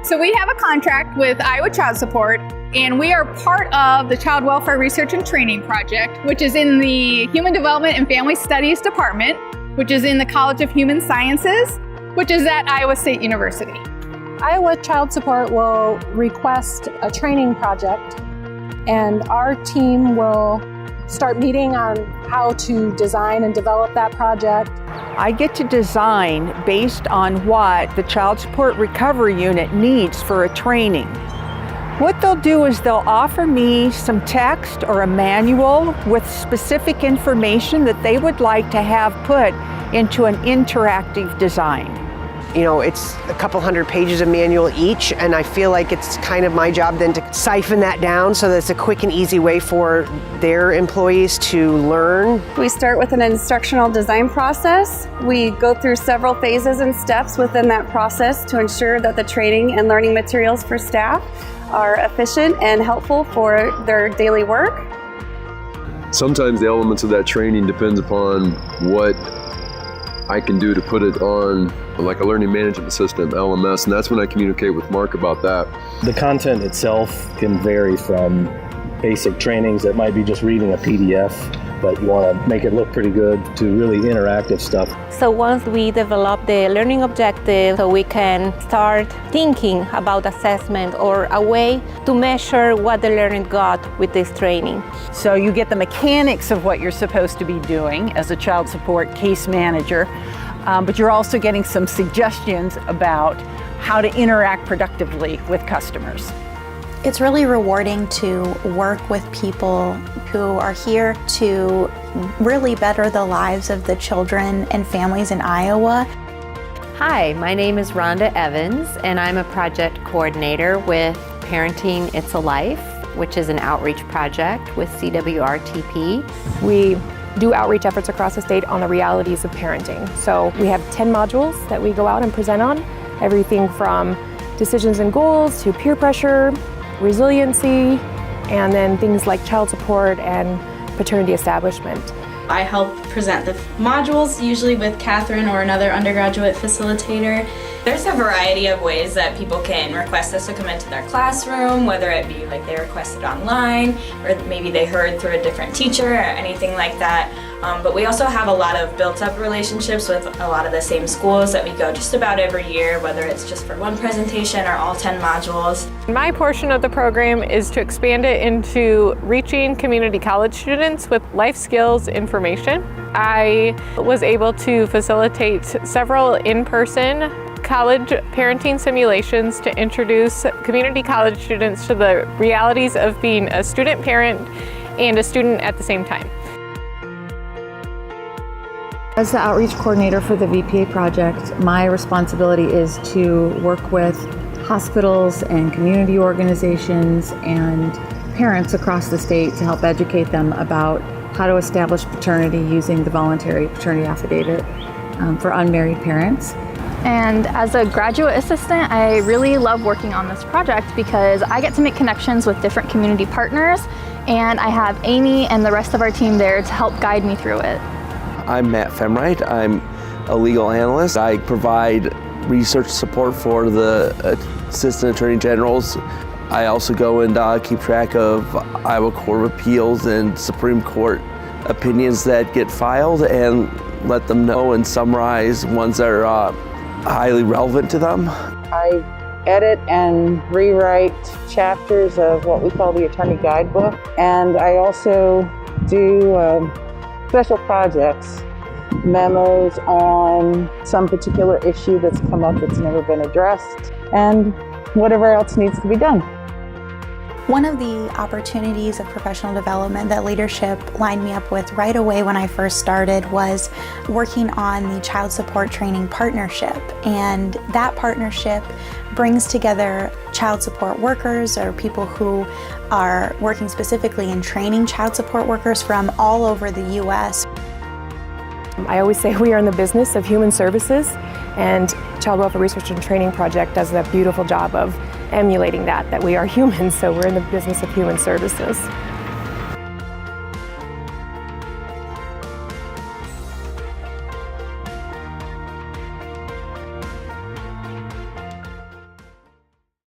So we have a contract with Iowa Child Support, and we are part of the Child Welfare Research and Training Project, which is in the Human Development and Family Studies Department, which is in the College of Human Sciences, which is at Iowa State University. Iowa Child Support will request a training project, and our team will start meeting on how to design and develop that project. I get to design based on what the Child Support Recovery Unit needs for a training. What they'll do is they'll offer me some text or a manual with specific information that they would like to have put into an interactive design. You know, it's a couple hundred pages of manual each, and I feel like it's kind of my job then to siphon that down so that it's a quick and easy way for their employees to learn. We start with an instructional design process. We go through several phases and steps within that process to ensure that the training and learning materials for staff are efficient and helpful for their daily work. Sometimes the elements of that training depends upon what I can do to put it on like a learning management system, LMS, and that's when I communicate with Mark about that. The content itself can vary from basic trainings that might be just reading a PDF, but you want to make it look pretty good, to really interactive stuff. So once we develop the learning objective, so we can start thinking about assessment or a way to measure what the learner got with this training. So you get the mechanics of what you're supposed to be doing as a child support case manager, but you're also getting some suggestions about how to interact productively with customers. It's really rewarding to work with people who are here to really better the lives of the children and families in Iowa. Hi, my name is Rhonda Evans, and I'm a project coordinator with Parenting It's a Life, which is an outreach project with CWRTP. We do outreach efforts across the state on the realities of parenting. So we have 10 modules that we go out and present on, everything from decisions and goals to peer pressure, resiliency, and then things like child support and paternity establishment. I help present the modules, usually with Catherine or another undergraduate facilitator. There's a variety of ways that people can request us to come into their classroom, whether it be like they requested online, or maybe they heard through a different teacher or anything like that. But we also have a lot of built-up relationships with a lot of the same schools that we go just about every year, whether it's just for one presentation or all 10 modules. My portion of the program is to expand it into reaching community college students with life skills information. I was able to facilitate several in-person college parenting simulations to introduce community college students to the realities of being a student parent and a student at the same time. As the outreach coordinator for the VPA project, my responsibility is to work with hospitals and community organizations and parents across the state to help educate them about how to establish paternity using the voluntary paternity affidavit for unmarried parents. And as a graduate assistant, I really love working on this project because I get to make connections with different community partners, and I have Amy and the rest of our team there to help guide me through it. I'm Matt Femright. I'm a legal analyst. I provide research support for the Assistant Attorney Generals. I also go and keep track of Iowa Court of Appeals and Supreme Court opinions that get filed and let them know and summarize ones that are highly relevant to them. I edit and rewrite chapters of what we call the Attorney Guidebook, and I also do special projects, memos on some particular issue that's come up that's never been addressed, and whatever else needs to be done. One of the opportunities of professional development that leadership lined me up with right away when I first started was working on the Child Support Training Partnership. And that partnership brings together child support workers or people who are working specifically in training child support workers from all over the U.S. I always say we are in the business of human services, and Child Welfare Research and Training Project does a beautiful job of emulating that we are humans, so we're in the business of human services.